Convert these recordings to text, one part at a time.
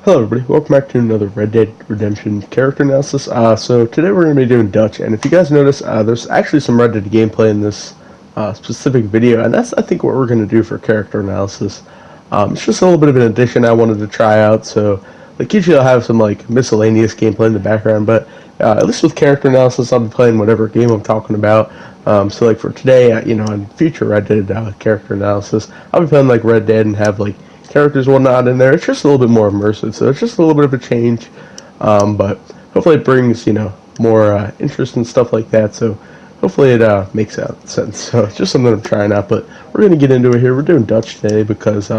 Hello everybody, welcome back to another Red Dead Redemption character analysis. So today we're going to be doing Dutch, and if you guys notice, there's actually some Red Dead gameplay in this specific video, and that's I think what we're going to do for character analysis. It's just a little bit of an addition I wanted to try out, so like usually I'll have some like miscellaneous gameplay in the background, but at least with character analysis I'll be playing whatever game I'm talking about. So like for today, in future Red Dead character analysis, I'll be playing like Red Dead and have like characters and whatnot in there. It's just a little bit more immersive, so it's just a little bit of a change, but hopefully it brings more interest and stuff like that. So hopefully it makes sense. So it's just something I'm trying out, but we're gonna get into it here. We're doing Dutch today because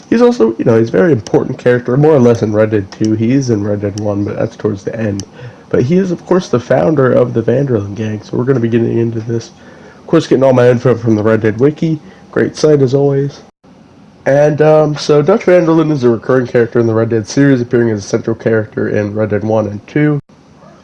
he's also he's a very important character, more or less in Red Dead 2. He is in Red Dead 1, but that's towards the end. But he is of course the founder of the van der Linde gang, so we're gonna be getting into this. Of course, getting all my info from the Red Dead wiki. Great site as always. And so Dutch van der Linde is a recurring character in the Red Dead series, appearing as a central character in Red Dead 1 and 2.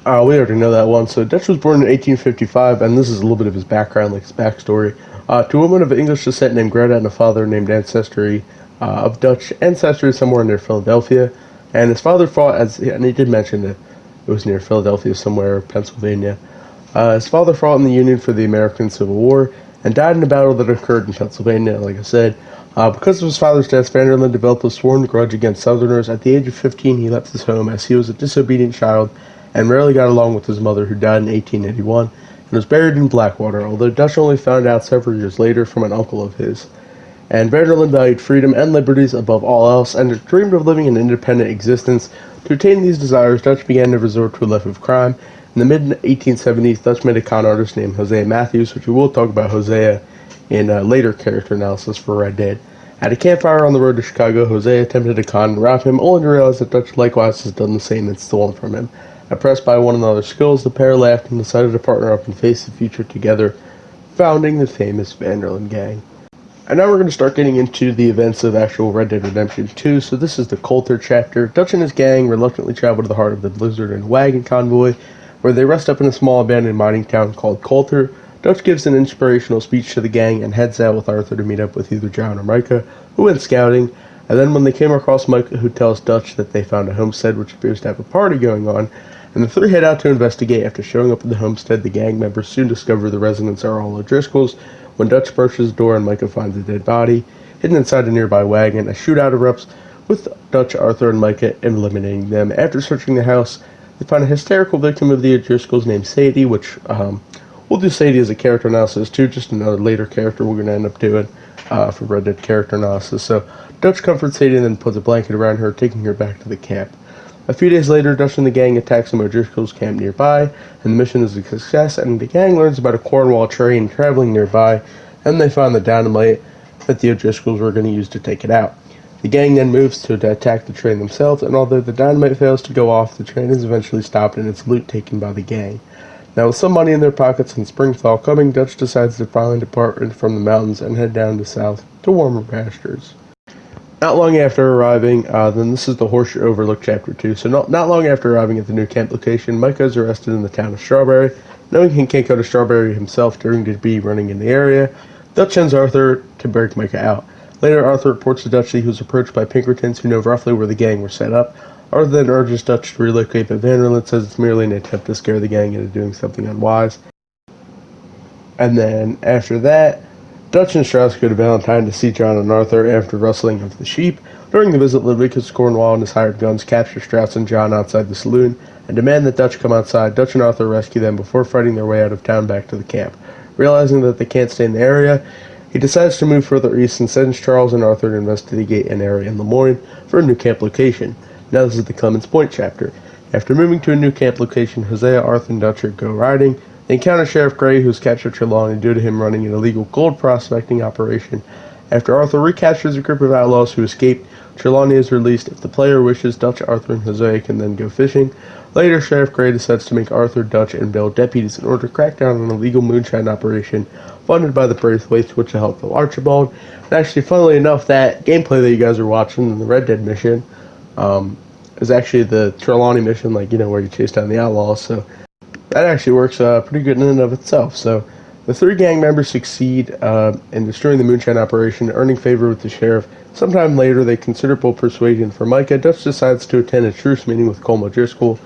We already know that one. So Dutch was born in 1855, and this is a little bit of his background, like his backstory. To a woman of English descent named Greta and a father named Ancestry, of Dutch ancestry somewhere near Philadelphia. And his father fought, and he did mention that it was near Philadelphia somewhere, Pennsylvania. His father fought in the Union for the American Civil War, and died in a battle that occurred in Pennsylvania, like I said. Because of his father's death, van der Linde developed a sworn grudge against Southerners. At the age of 15, he left his home as he was a disobedient child and rarely got along with his mother, who died in 1881, and was buried in Blackwater, although Dutch only found out several years later from an uncle of his. And van der Linde valued freedom and liberties above all else, and dreamed of living an independent existence. To attain these desires, Dutch began to resort to a life of crime. In the mid-1870s, Dutch met a con artist named Hosea Matthews, which we will talk about Hosea in later character analysis for Red Dead. At a campfire on the road to Chicago, Hosea attempted to con and rob him, only to realize that Dutch likewise has done the same and stolen from him. Impressed by one another's skills, the pair laughed and decided to partner up and face the future together, founding the famous van der Linde gang. And now we're going to start getting into the events of actual Red Dead Redemption 2, so this is the Coulter chapter. Dutch and his gang reluctantly travel to the heart of the blizzard in a wagon convoy, where they rest up in a small abandoned mining town called Coulter. Dutch gives an inspirational speech to the gang and heads out with Arthur to meet up with either John or Micah, who went scouting. And then when they came across Micah, who tells Dutch that they found a homestead which appears to have a party going on, and the three head out to investigate. After showing up at the homestead, the gang members soon discover the residents are all O'Driscolls. When Dutch approaches the door and Micah finds a dead body hidden inside a nearby wagon, a shootout erupts with Dutch, Arthur, and Micah eliminating them. After searching the house, they find a hysterical victim of the O'Driscolls named Sadie, which we'll do Sadie as a character analysis too, just another later character we're going to end up doing for Red Dead character analysis. So Dutch comforts Sadie and then puts a blanket around her, taking her back to the camp. A few days later, Dutch and the gang attack some O'Driscoll's camp nearby, and the mission is a success, and the gang learns about a Cornwall train traveling nearby, and they find the dynamite that the O'Driscolls were going to use to take it out. The gang then moves to attack the train themselves, and although the dynamite fails to go off, the train is eventually stopped and its loot taken by the gang. Now, with some money in their pockets and spring thaw coming, Dutch decides to finally depart from the mountains and head down to south to warmer pastures. Not long after arriving, then this is the Horseshoe Overlook Chapter 2, so not long after arriving at the new camp location, Micah is arrested in the town of Strawberry. Knowing he can't go to Strawberry himself during to be running in the area, Dutch sends Arthur to break Micah out. Later, Arthur reports to Dutch that he was approached by Pinkertons who know roughly where the gang were set up. Arthur then urges Dutch to relocate, but van der Linde says it's merely an attempt to scare the gang into doing something unwise. And then, after that, Dutch and Strauss go to Valentine to see John and Arthur after rustling of the sheep. During the visit, Ludwicus Cornwall and his hired guns capture Strauss and John outside the saloon and demand that Dutch come outside. Dutch and Arthur rescue them before fighting their way out of town back to the camp. Realizing that they can't stay in the area, he decides to move further east and sends Charles and Arthur to investigate an area in Lemoyne for a new camp location. Now this is the Clemens Point chapter. After moving to a new camp location, Hosea, Arthur, and Dutch go riding. They encounter Sheriff Gray, who's captured Trelawney due to him running an illegal gold prospecting operation. After Arthur recaptures a group of outlaws who escaped, Trelawney is released. If the player wishes, Dutch, Arthur, and Hosea can then go fishing. Later, Sheriff Gray decides to make Arthur, Dutch, and Bill deputies in order to crack down on an illegal moonshine operation funded by the Braithwaites, which will help Bill Archibald. And actually, funnily enough, that gameplay that you guys are watching in the Red Dead mission is actually the Trelawney mission, where you chase down the outlaws. So that actually works pretty good in and of itself. So The three gang members succeed in destroying the moonshine operation, earning favor with the sheriff. Sometime later, they considerable persuasion for Micah, Dutch decides to attend a truce meeting with Colm O'Driscoll.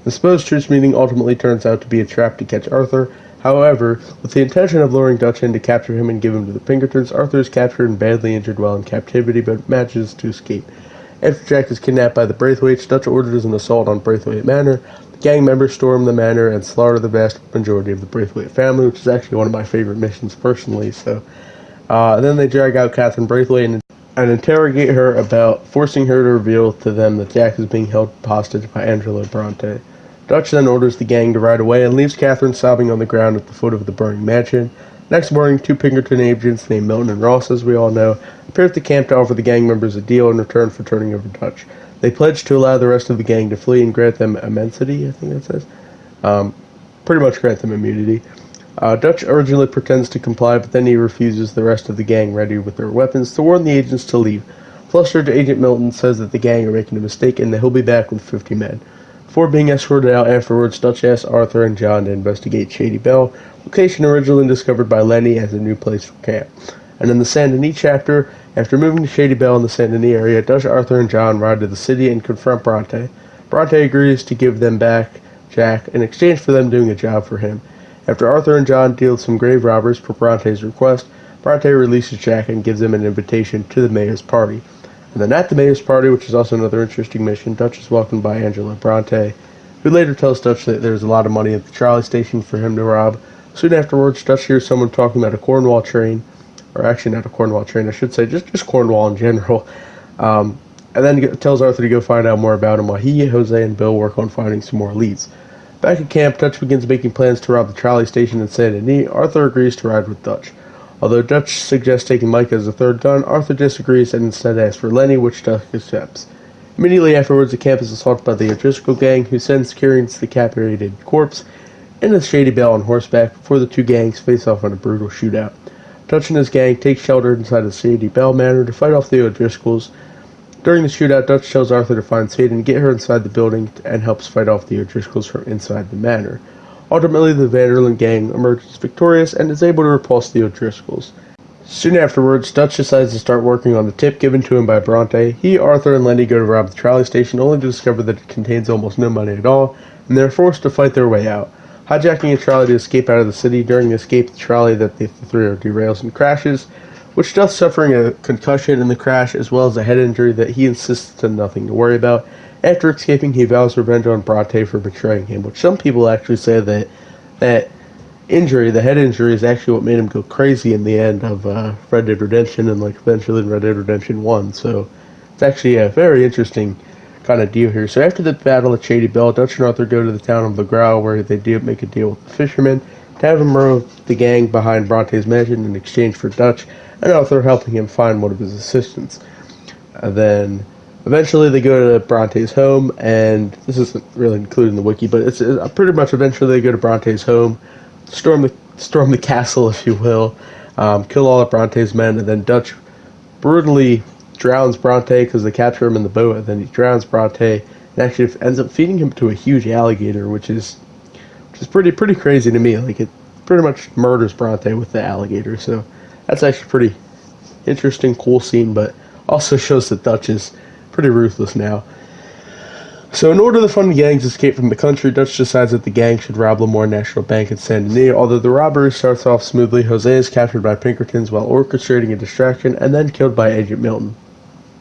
The supposed truce meeting ultimately turns out to be a trap to catch Arthur. However, with the intention of luring Dutch in to capture him and give him to the Pinkertons, Arthur is captured and badly injured while in captivity, but manages to escape. After Jack is kidnapped by the Braithwaites, Dutch orders an assault on Braithwaite Manor. The gang members storm the manor and slaughter the vast majority of the Braithwaite family, which is actually one of my favorite missions personally. Then they drag out Catherine Braithwaite and interrogate her about forcing her to reveal to them that Jack is being held hostage by Angelo Bronte. Dutch then orders the gang to ride away and leaves Catherine sobbing on the ground at the foot of the burning mansion. Next morning, two Pinkerton agents named Milton and Ross, as we all know, appear at the camp to offer the gang members a deal in return for turning over Dutch. They pledge to allow the rest of the gang to flee and grant them immensity, I think that says. Pretty much grant them immunity. Dutch originally pretends to comply, but then he refuses the rest of the gang ready with their weapons to warn the agents to leave. Flustered, Agent Milton says that the gang are making a mistake and that he'll be back with 50 men. Before being escorted out afterwards, Dutch asks Arthur and John to investigate Shady Belle, location originally discovered by Lenny as a new place for camp. And in the Saint Denis chapter, after moving to Shady Belle in the Saint Denis area, Dutch, Arthur, and John ride to the city and confront Bronte. Bronte agrees to give them back Jack in exchange for them doing a job for him. After Arthur and John deal with some grave robbers per Bronte's request, Bronte releases Jack and gives him an invitation to the mayor's party. And then at the mayor's party, which is also another interesting mission, Dutch is welcomed by Angelo Bronte, who later tells Dutch that there's a lot of money at the trolley station for him to rob. Soon afterwards, Dutch hears someone talking about a Cornwall train, or actually not a Cornwall train, I should say, just Cornwall in general, and then tells Arthur to go find out more about him while he, Jose, and Bill work on finding some more leads. Back at camp, Dutch begins making plans to rob the trolley station in Saint Denis. Arthur agrees to ride with Dutch. Although Dutch suggests taking Micah as a third gun, Arthur disagrees and instead asks for Lenny, which Dutch accepts. Immediately afterwards, the camp is assaulted by the O'Driscoll gang, who sends Kieran's decapitated corpse into Shady Belle on horseback before the two gangs face off in a brutal shootout. Dutch and his gang take shelter inside the Shady Belle Manor to fight off the O'Driscolls. During the shootout, Dutch tells Arthur to find Sadie and get her inside the building and helps fight off the O'Driscolls from inside the manor. Ultimately, the Vanderlyn gang emerges victorious and is able to repulse the O'Driscolls. Soon afterwards, Dutch decides to start working on the tip given to him by Bronte. He, Arthur, and Lenny go to rob the trolley station, only to discover that it contains almost no money at all, and they're forced to fight their way out. Hijacking a trolley to escape out of the city. During the escape, the trolley that the three are derails and crashes, which Dutch suffering a concussion in the crash as well as a head injury that he insists on nothing to worry about. After escaping, he vows revenge on Bronte for betraying him, which some people actually say that injury, the head injury, is actually what made him go crazy in the end of Red Dead Redemption and eventually in Red Dead Redemption 1. So it's actually a very interesting kind of deal here. So after the battle at Shady Belle, Dutch and Arthur go to the town of Le Grau where they do make a deal with the fishermen to have him row the gang behind Bronte's mansion in exchange for Dutch and Arthur helping him find one of his assistants. Then eventually they go to Bronte's home, and this isn't really included in the wiki, but it's pretty much eventually they go to Bronte's home, storm the castle, if you will, kill all of Bronte's men, and then Dutch brutally drowns Bronte because they capture him in the boat, and then he drowns Bronte and actually ends up feeding him to a huge alligator, which is pretty crazy to me. It pretty much murders Bronte with the alligator. So that's actually pretty interesting, cool scene, but also shows that Dutch is pretty ruthless now. So in order to fund the gang's escape from the country, Dutch decides that the gang should rob Lemoore National Bank in Saint Denis. Although the robbery starts off smoothly, Jose is captured by Pinkertons while orchestrating a distraction and then killed by Agent Milton.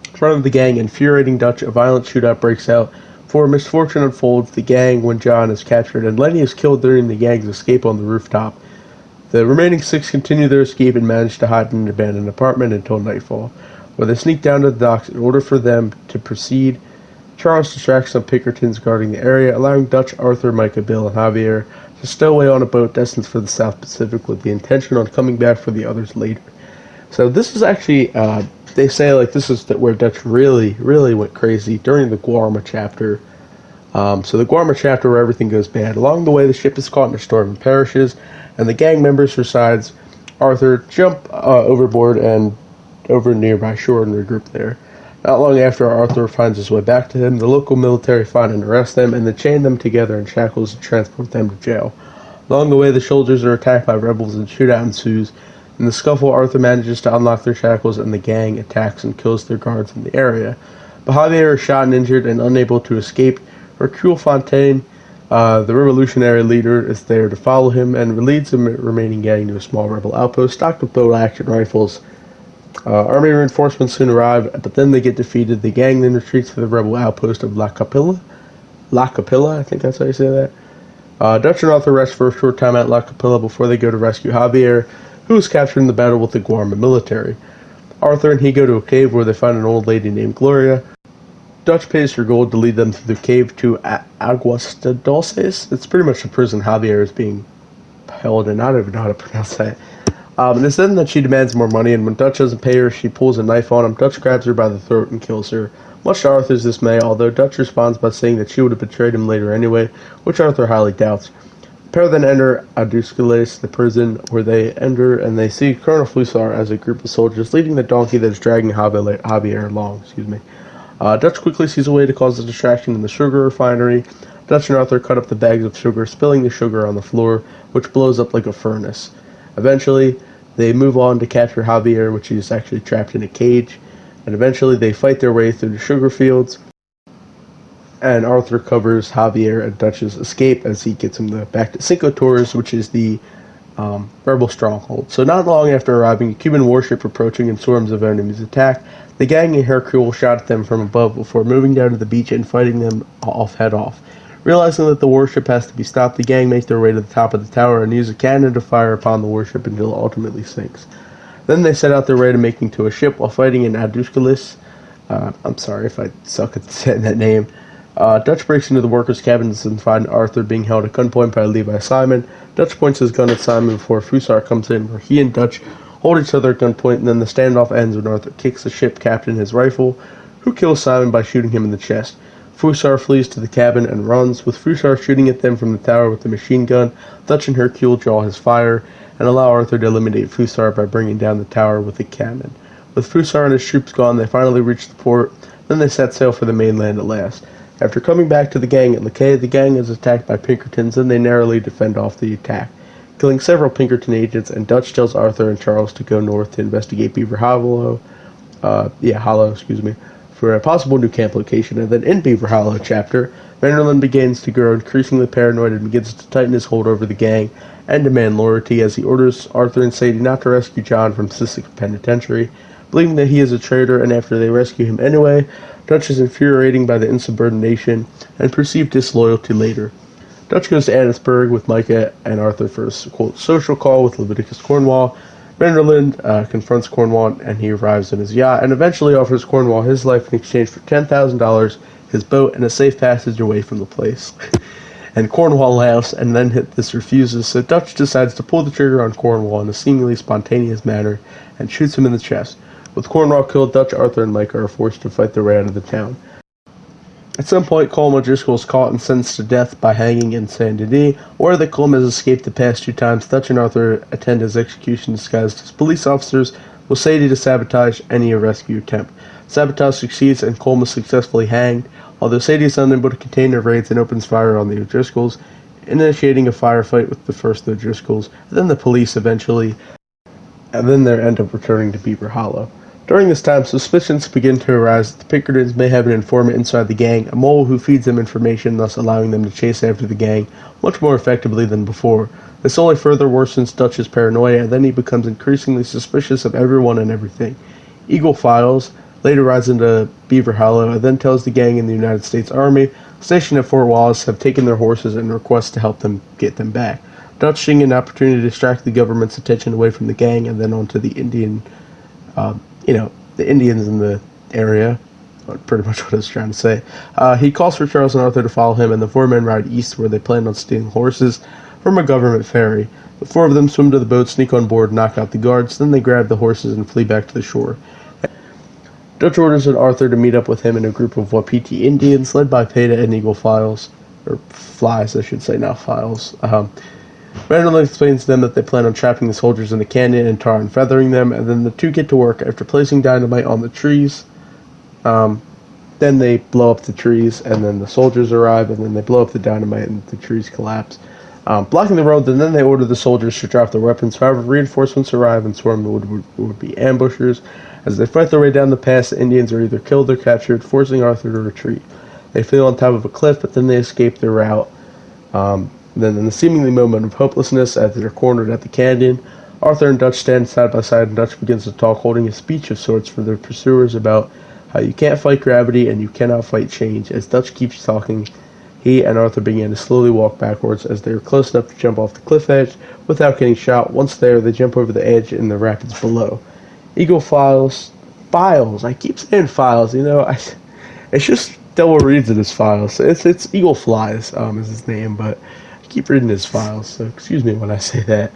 In front of the gang, infuriating Dutch, a violent shootout breaks out. For misfortune unfolds the gang when John is captured and Lenny is killed during the gang's escape on the rooftop. The remaining 6 continue their escape and manage to hide in an abandoned apartment until nightfall, where they sneak down to the docks in order for them to proceed. Charles distracts some Pinkertons guarding the area, allowing Dutch, Arthur, Micah, Bill, and Javier to stow away on a boat destined for the South Pacific with the intention on coming back for the others later. So this is actually, they say this is where Dutch really went crazy during the Guarma chapter. So the Guarma chapter where everything goes bad. Along the way, the ship is caught in a storm and perishes, and the gang members besides Arthur jump overboard and over nearby shore and regroup there. Not long after Arthur finds his way back to him, the local military find and arrest them, and they chain them together in shackles and transport them to jail. Along the way, the soldiers are attacked by rebels and shootout ensues. In the scuffle, Arthur manages to unlock their shackles and the gang attacks and kills their guards in the area. But Javier is shot and injured and unable to escape. Hercule Fontaine, the revolutionary leader, is there to follow him and leads the remaining gang to a small rebel outpost stocked with bolt-action rifles. Army reinforcements soon arrive, but then they get defeated. The gang then retreats to the rebel outpost of La Capilla. La Capilla, I think that's how you say that. Dutch and Arthur rest for a short time at La Capilla before they go to rescue Javier, who was captured in the battle with the Guarma military. Arthur and he go to a cave where they find an old lady named Gloria. Dutch pays her gold to lead them through the cave to Aguas de Dulces. It's pretty much the prison Javier is being held in. I don't even know how to pronounce that. And it's then that she demands more money, and when Dutch doesn't pay her, she pulls a knife on him. Dutch grabs her by the throat and kills her, much to Arthur's dismay, although Dutch responds by saying that she would have betrayed him later anyway, which Arthur highly doubts. The pair then enter Aduscales, the prison, where they enter, and they see Colonel Fusar as a group of soldiers leading the donkey that is dragging Javier along. Dutch quickly sees a way to cause a distraction in the sugar refinery. Dutch and Arthur cut up the bags of sugar, spilling the sugar on the floor, which blows up like a furnace. Eventually, they move on to capture Javier, which is actually trapped in a cage, and eventually they fight their way through the sugar fields, and Arthur covers Javier and Dutch's escape as he gets him back to Cinco Torres, which is the rebel stronghold. So not long after arriving, a Cuban warship approaching and swarms of enemies attack. The gang and Hercule shot at them from above before moving down to the beach and fighting them head off. Realizing that the warship has to be stopped, the gang make their way to the top of the tower and use a cannon to fire upon the warship until it ultimately sinks. Then they set out their way to making to a ship while fighting in Aduscales. I'm sorry if I suck at saying that name. Dutch breaks into the workers' cabins and finds Arthur being held at gunpoint by Levi Simon. Dutch points his gun at Simon before Fusar comes in, where he and Dutch hold each other at gunpoint, and then the standoff ends when Arthur kicks the ship captain his rifle, who kills Simon by shooting him in the chest. Fusar flees to the cabin and runs, with Fusar shooting at them from the tower with the machine gun. Dutch and Hercule draw his fire and allow Arthur to eliminate Fusar by bringing down the tower with a cannon. With Fusar and his troops gone, they finally reach the port. Then they set sail for the mainland at last. After coming back to the gang at Lakay, the gang is attacked by Pinkertons, and they narrowly defend off the attack, killing several Pinkerton agents, and Dutch tells Arthur and Charles to go north to investigate Beaver Hollow, for a possible new camp location. And then in Beaver Hollow chapter, Vanderlyn begins to grow increasingly paranoid and begins to tighten his hold over the gang and demand loyalty as he orders Arthur and Sadie not to rescue John from Sussex Penitentiary, believing that he is a traitor, and after they rescue him anyway, Dutch is infuriating by the insubordination and perceived disloyalty later. Dutch goes to Annisburg with Micah and Arthur for a quote, social call with Leviticus Cornwall. Vanderlyn confronts Cornwall, and he arrives on his yacht and eventually offers Cornwall his life in exchange for $10,000, his boat, and a safe passage away from the place. And Cornwall laughs, and then this refuses, so Dutch decides to pull the trigger on Cornwall in a seemingly spontaneous manner and shoots him in the chest. With Cornwall killed, Dutch, Arthur, and Micah are forced to fight their way out of the town. At some point, Colm O'Driscoll is caught and sentenced to death by hanging in Saint Denis, where the Colm has escaped the past 2 times. Dutch and Arthur attend his execution disguised as police officers, with Sadie to sabotage any rescue attempt. Sabotage succeeds, and Colm is successfully hanged, although Sadie is unable to contain her rage and opens fire on the O'Driscolls, initiating a firefight with the first O'Driscolls, and then the police eventually, and then they end up returning to Beaver Hollow. During this time, suspicions begin to arise that the Pinkertons may have an informant inside the gang, a mole who feeds them information, thus allowing them to chase after the gang much more effectively than before. This only further worsens Dutch's paranoia, and then he becomes increasingly suspicious of everyone and everything. Eagle Files later rides into Beaver Hollow and then tells the gang in the United States Army, stationed at Fort Wallace, have taken their horses and requests to help them get them back. Dutch seeing an opportunity to distract the government's attention away from the gang and then onto the the Indians in the area, pretty much what I was trying to say. He calls for Charles and Arthur to follow him, and the 4 men ride east where they plan on stealing horses from a government ferry. The 4 of them swim to the boat, sneak on board, knock out the guards, then they grab the horses and flee back to the shore. Dutch orders Arthur to meet up with him and a group of Wapiti Indians led by Peta and Eagle Files, or Flies I should say, not Files. Vanderlyn explains to them that they plan on trapping the soldiers in the canyon and tar and feathering them, and then the 2 get to work after placing dynamite on the trees. Then they blow up the trees, and then the soldiers arrive, and then they blow up the dynamite, and the trees collapse. blocking the road. And then they order the soldiers to drop their weapons. However, reinforcements arrive and swarm the would-be ambushers. As they fight their way down the pass, the Indians are either killed or captured, forcing Arthur to retreat. They feel on top of a cliff, but then they escape their route. Then, in the seemingly moment of hopelessness, as they're cornered at the canyon, Arthur and Dutch stand side by side, and Dutch begins to talk, holding a speech of sorts for their pursuers about how you can't fight gravity and you cannot fight change. As Dutch keeps talking, he and Arthur begin to slowly walk backwards as they are close enough to jump off the cliff edge without getting shot. Once there, they jump over the edge in the rapids below. Eagle Files, I keep saying Files, it's just Double reads it as Files. It's Eagle Flies, is his name, but I keep reading his Files, so excuse me when I say that.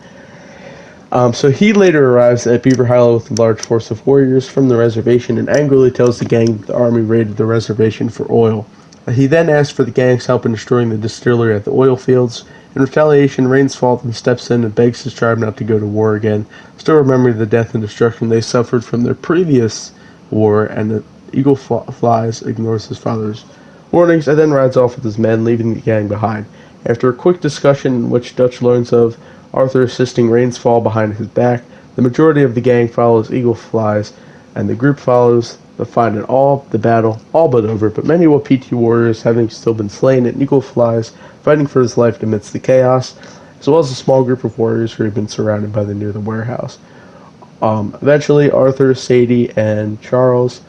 So he later arrives at Beaver Hollow with a large force of warriors from the reservation and angrily tells the gang that the army raided the reservation for oil. He then asks for the gang's help in destroying the distillery at the oil fields. In retaliation, Rains falls and steps in and begs his tribe not to go to war again, still remembering the death and destruction they suffered from their previous war, and the Eagle Flies ignores his father's warnings and then rides off with his men, leaving the gang behind. After a quick discussion in which Dutch learns of Arthur assisting Rains fall behind his back, the majority of the gang follows Eagle Flies, and the group follows the fight and the battle all but over, but many Wapiti warriors having still been slain, and Eagle Flies fighting for his life amidst the chaos, as well as a small group of warriors who had been surrounded by near the warehouse. Eventually, Arthur, Sadie, and Charles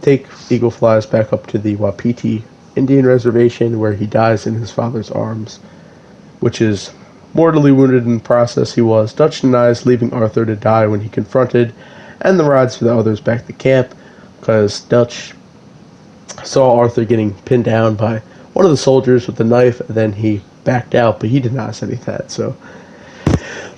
take Eagle Flies back up to the Wapiti Indian reservation, where he dies in his father's arms, which is mortally wounded in the process he was. Dutch denies leaving Arthur to die when he confronted, and the rides for the others back to camp, because Dutch saw Arthur getting pinned down by one of the soldiers with a knife, and then he backed out, but he denies any of that, so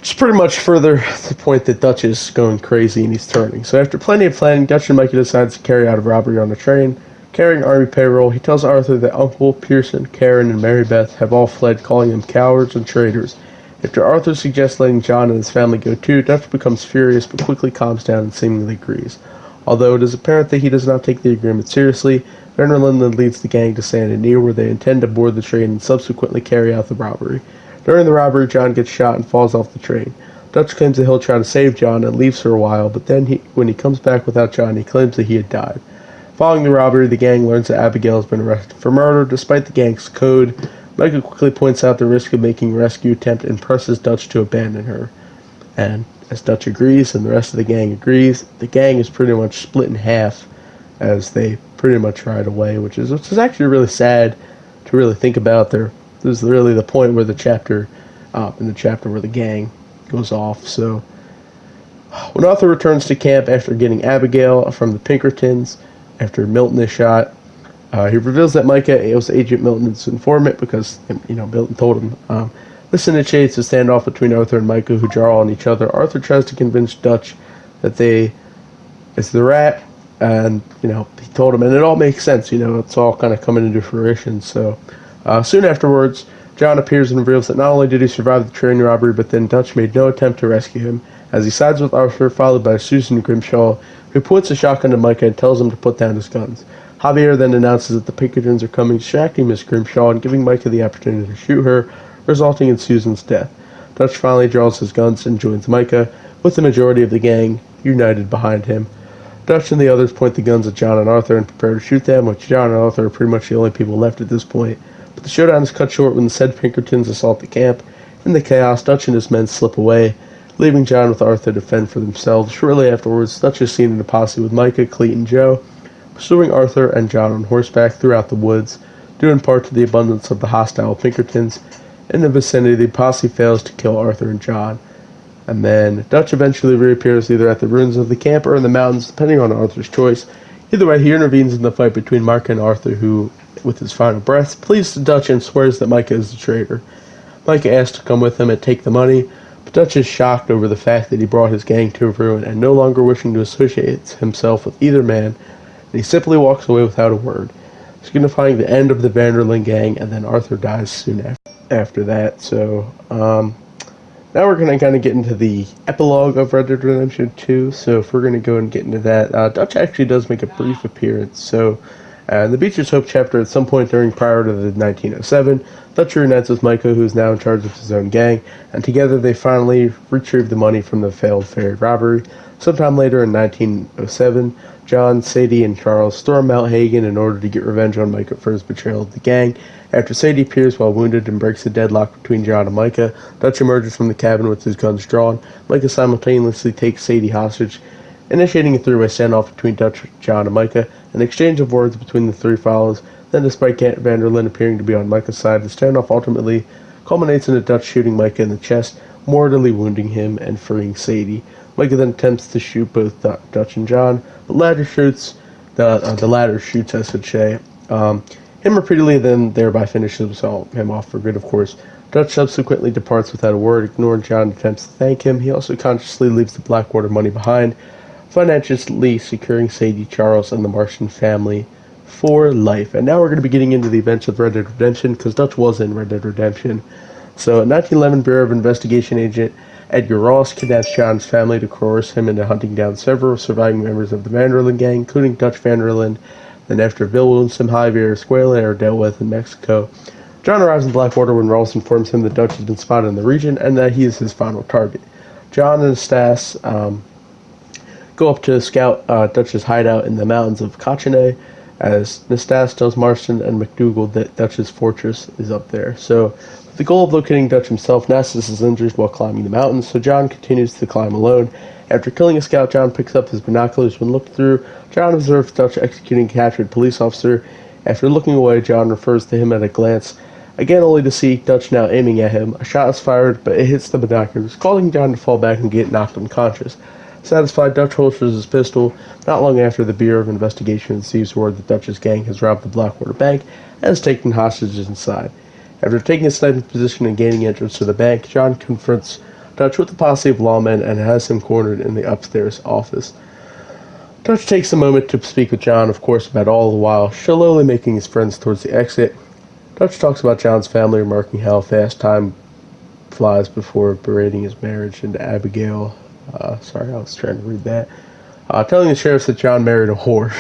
just pretty much further the point that Dutch is going crazy and he's turning. So after plenty of planning, Dutch and Micah decides to carry out a robbery on the train. Carrying army payroll, he tells Arthur that Uncle, Pearson, Karen, and Mary Beth have all fled, calling them cowards and traitors. After Arthur suggests letting John and his family go too, Dutch becomes furious but quickly calms down and seemingly agrees. Although it is apparent that he does not take the agreement seriously, Vanderlyn then leads the gang to Santa Anita, where they intend to board the train and subsequently carry out the robbery. During the robbery, John gets shot and falls off the train. Dutch claims that he'll try to save John and leaves for a while, but then when he comes back without John, he claims that he had died. Following the robbery, the gang learns that Abigail has been arrested for murder. Despite the gang's code, Micah quickly points out the risk of making a rescue attempt and presses Dutch to abandon her. And as Dutch agrees and the rest of the gang agrees, the gang is pretty much split in half as they pretty much ride away, which is actually really sad to really think about. This is really the point where the chapter where the gang goes off. So when Arthur returns to camp after getting Abigail from the Pinkertons, after Milton is shot, he reveals that Micah was Agent Milton's informant because Milton told him. This initiates a standoff between Arthur and Micah, who draw on each other. Arthur tries to convince Dutch that it's the rat, and he told him, and it all makes sense. It's all kind of coming into fruition. So soon afterwards, John appears and reveals that not only did he survive the train robbery, but then Dutch made no attempt to rescue him, as he sides with Arthur, followed by Susan Grimshaw, who points a shotgun to Micah and tells him to put down his guns. Javier then announces that the Pinkertons are coming, distracting Miss Grimshaw and giving Micah the opportunity to shoot her, resulting in Susan's death. Dutch finally draws his guns and joins Micah, with the majority of the gang united behind him. Dutch and the others point the guns at John and Arthur and prepare to shoot them, which John and Arthur are pretty much the only people left at this point. But the showdown is cut short when the said Pinkertons assault the camp. In the chaos, Dutch and his men slip away, leaving John with Arthur to fend for themselves. Shortly afterwards, Dutch is seen in a posse with Micah, Cleet, and Joe, pursuing Arthur and John on horseback throughout the woods, due in part to the abundance of the hostile Pinkertons. In the vicinity, the posse fails to kill Arthur and John, and then Dutch eventually reappears either at the ruins of the camp or in the mountains, depending on Arthur's choice. Either way, he intervenes in the fight between Micah and Arthur, who, with his final breaths, pleads to Dutch and swears that Micah is the traitor. Micah asks to come with him and take the money, but Dutch is shocked over the fact that he brought his gang to ruin and no longer wishing to associate himself with either man, and he simply walks away without a word, signifying the end of the Vanderlyn gang, and then Arthur dies soon after that. So, now we're going to kind of get into the epilogue of Red Dead Redemption 2, so if we're going to go and get into that, Dutch actually does make a brief appearance. So, And the Beecher's Hope chapter, at some point prior to the 1907, Dutch reunites with Micah, who is now in charge of his own gang, and together they finally retrieve the money from the failed ferry robbery. Sometime later in 1907, John, Sadie, and Charles storm Mount Hagen in order to get revenge on Micah for his betrayal of the gang. After Sadie appears while wounded and breaks the deadlock between John and Micah, Dutch emerges from the cabin with his guns drawn. Micah simultaneously takes Sadie hostage, initiating a three-way standoff between Dutch, John, and Micah. An exchange of words between the three follows. Then, despite Vanderlyn appearing to be on Micah's side, the standoff ultimately culminates in a Dutch shooting Micah in the chest, mortally wounding him and freeing Sadie. Micah then attempts to shoot both Dutch and John. The latter shoots, I should say, him repeatedly, then thereby finishes him off for good, of course. Dutch subsequently departs without a word, ignoring John's attempts to thank him. He also consciously leaves the Blackwater money behind, financially securing Sadie, Charles, and the Martian family for life. And now we're going to be getting into the events of Red Dead Redemption, because Dutch was in Red Dead Redemption. So, in 1911, Bureau of Investigation agent Edgar Ross kidnaps John's family to coerce him into hunting down several surviving members of the Vanderlyn gang, including Dutch Vanderlyn. Then, after Bill and Javier Escuela are dealt with in Mexico, John arrives in Blackwater when Ross informs him that Dutch has been spotted in the region and that he is his final target. John and Stas go up to scout Dutch's hideout in the mountains of Cochene, as Nestas tells Marston and McDougal that Dutch's fortress is up there. So, with the goal of locating Dutch himself, Nestas is injured while climbing the mountains, so John continues to climb alone. After killing a scout, John picks up his binoculars. When looked through, John observes Dutch executing a captured police officer. After looking away, John refers to him at a glance, again only to see Dutch now aiming at him. A shot is fired, but it hits the binoculars, causing John to fall back and get knocked unconscious. Satisfied, Dutch holsters his pistol. Not long after, the Bureau of Investigation receives word that Dutch's gang has robbed the Blackwater Bank and has taken hostages inside. After taking a sniping position and gaining entrance to the bank, John confronts Dutch with a posse of lawmen and has him cornered in the upstairs office. Dutch takes a moment to speak with John, of course, about all the while slowly making his friends towards the exit. Dutch talks about John's family, remarking how fast time flies before berating his marriage into Abigail. Sorry, I was trying to read that. Telling the sheriff that John married a whore.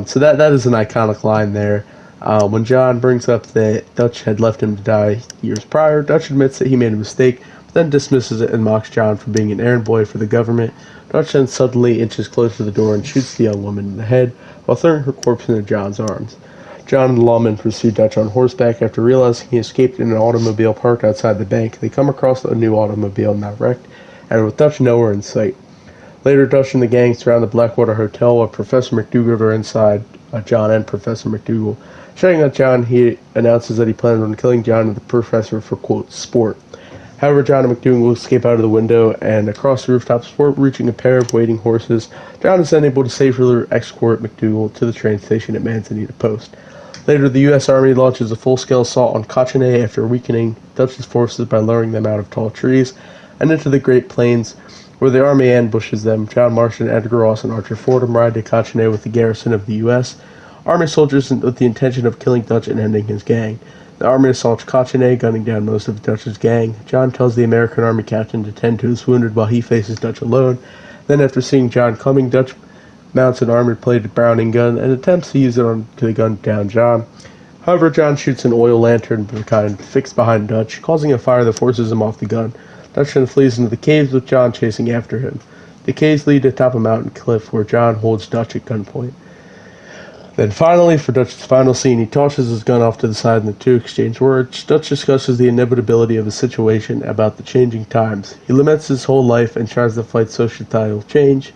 So that is an iconic line there. When John brings up that Dutch had left him to die years prior, Dutch admits that he made a mistake, but then dismisses it and mocks John for being an errand boy for the government. Dutch then suddenly inches close to the door and shoots the young woman in the head while throwing her corpse into John's arms. John and the lawmen pursue Dutch on horseback. After realizing he escaped in an automobile parked outside the bank, they come across a new automobile now wrecked, and with Dutch nowhere in sight. Later, Dutch and the gang surround the Blackwater Hotel while Professor McDougal are inside, John and Professor McDougal. Shouting at John, he announces that he plans on killing John and the professor for, quote, sport. However, John and McDougal escape out of the window and across the rooftops before reaching a pair of waiting horses. John is then able to safely escort McDougal to the train station at Manzanita Post. Later, the U.S. Army launches a full-scale assault on Cochene after weakening Dutch's forces by luring them out of tall trees and into the Great Plains, where the army ambushes them. John Marston, Edgar Ross, and Archer Fordham ride to Cochene with the garrison of the U.S. Army soldiers with the intention of killing Dutch and ending his gang. The army assaults Cochene, gunning down most of Dutch's gang. John tells the American army captain to tend to his wounded while he faces Dutch alone. Then, after seeing John coming, Dutch mounts an armor-plated Browning gun and attempts to use it to gun down John. However, John shoots an oil lantern of the kind fixed behind Dutch, causing a fire that forces him off the gun. Dutch then flees into the caves with John chasing after him. The caves lead to the top of a mountain cliff where John holds Dutch at gunpoint. Then finally, for Dutch's final scene, he tosses his gun off to the side and the two exchange words. Dutch discusses the inevitability of the situation about the changing times. He laments his whole life and tries to fight societal change,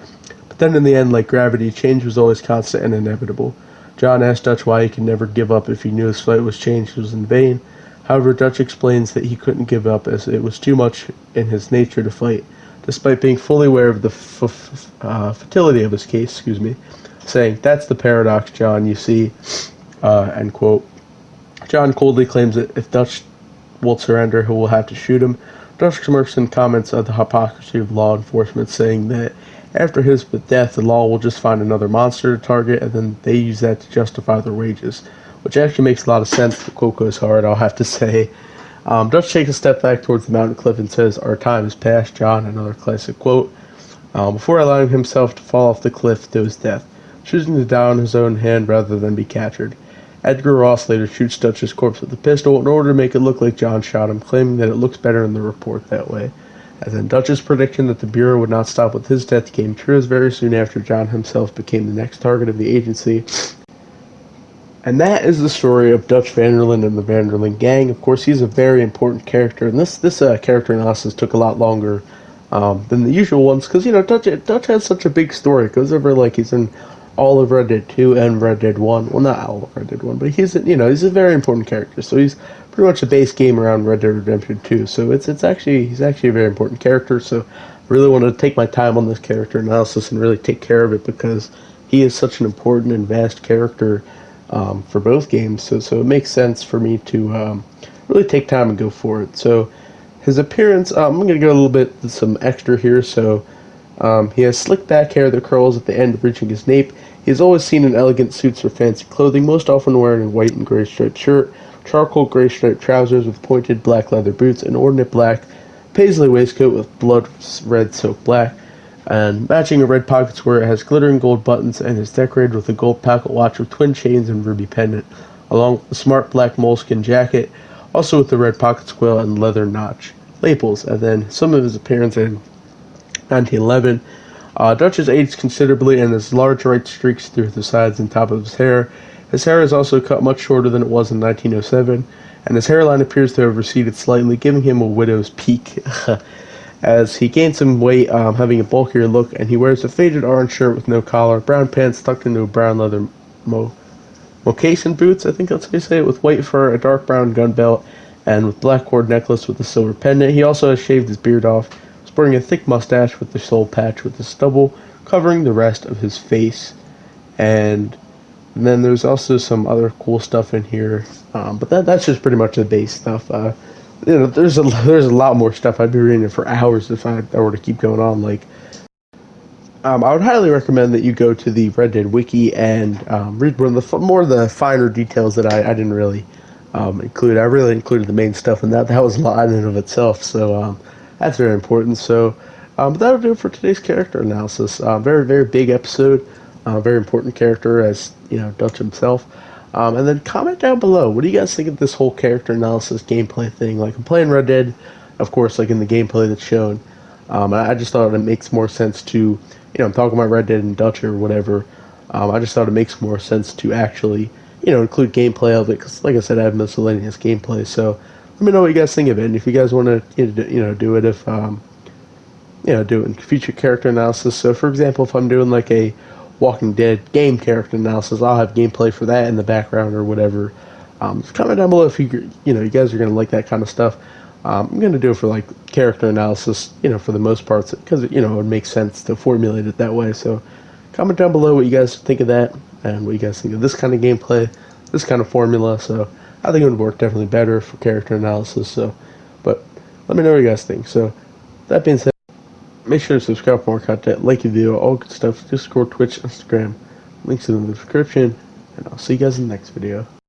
but then in the end, like gravity, change was always constant and inevitable. John asks Dutch why he could never give up if he knew his fight was changed was in vain. However, Dutch explains that he couldn't give up as it was too much in his nature to fight, despite being fully aware of the futility of his case, saying, "That's the paradox, John, you see," end quote. John coldly claims that if Dutch won't surrender, he will have to shoot him. Dutch smirks and comments on the hypocrisy of law enforcement, saying that after his death, the law will just find another monster to target, and then they use that to justify their wages. Which actually makes a lot of sense. The quote goes hard, I'll have to say. Dutch takes a step back towards the mountain cliff and says, "Our time is past, John," another classic quote, before allowing himself to fall off the cliff to his death. choosing to die on his own hand rather than be captured. Edgar Ross later shoots Dutch's corpse with a pistol in order to make it look like John shot him, claiming that it looks better in the report that way. And then Dutch's prediction that the Bureau would not stop with his death came true, as very soon after John himself became the next target of the agency. And that is the story of Dutch van der Linde and the van der Linde gang. Of course, he's a very important character, and this character analysis took a lot longer than the usual ones, because, Dutch has such a big story. It goes over, he's in all of Red Dead 2 and Red Dead 1. Well, not all of Red Dead 1, but he's a very important character. So he's pretty much the base game around Red Dead Redemption 2. So he's actually a very important character. So I really wanted to take my time on this character analysis and really take care of it, because he is such an important and vast character for both games. So it makes sense for me to really take time and go for it. So his appearance, I'm going to go a little bit some extra here. So he has slick back hair that curls at the end, reaching his nape. He is always seen in elegant suits or fancy clothing, most often wearing a white and gray striped shirt, charcoal gray striped trousers with pointed black leather boots, an ordinate black paisley waistcoat with blood red silk black, and matching a red pocket square. It has glittering gold buttons and is decorated with a gold pocket watch with twin chains and ruby pendant, along with a smart black moleskin jacket, also with the red pocket square and leather notch lapels. And then some of his appearance in 1911. Dutch has aged considerably and has large white streaks through the sides and top of his hair. His hair is also cut much shorter than it was in 1907, and his hairline appears to have receded slightly, giving him a widow's peak. As he gained some weight, having a bulkier look, and he wears a faded orange shirt with no collar, brown pants tucked into a brown leather moccasin boots, I think that's how you say it, with white fur, a dark brown gun belt, and with black cord necklace with a silver pendant. He also has shaved his beard off, sporting a thick mustache with the soul patch with the stubble covering the rest of his face. And then there's also some other cool stuff in here, but that's just pretty much the base stuff. There's a lot more stuff. I'd be reading it for hours if I were to keep going on. I would highly recommend that you go to the Red Dead Wiki and read more of the finer details that I didn't really include. I really included the main stuff, and that was a lot in and of itself. So that's very important. So but that'll do it for today's character analysis. Very, very big episode. Very important character, as Dutch himself. And then comment down below, what do you guys think of this whole character analysis gameplay thing? I'm playing Red Dead, of course, in the gameplay that's shown. I just thought it makes more sense to, I'm talking about Red Dead and Dutch or whatever. I just thought it makes more sense to actually, include gameplay of it, because, like I said, I have miscellaneous gameplay. So let me know what you guys think of it, and if you guys want to, do it, if do it in future character analysis. So, for example, if I'm doing a Walking Dead game character analysis, I'll have gameplay for that in the background or whatever. Just comment down below if you guys are gonna like that kind of stuff. I'm gonna do it for character analysis, for the most parts, because it would make sense to formulate it that way. So comment down below what you guys think of that and what you guys think of this kind of gameplay, this kind of formula. So I think it would work definitely better for character analysis. So, but let me know what you guys think. So that being said, make sure to subscribe for more content, like the video, all good stuff, Discord, Twitch, Instagram, links in the description, and I'll see you guys in the next video.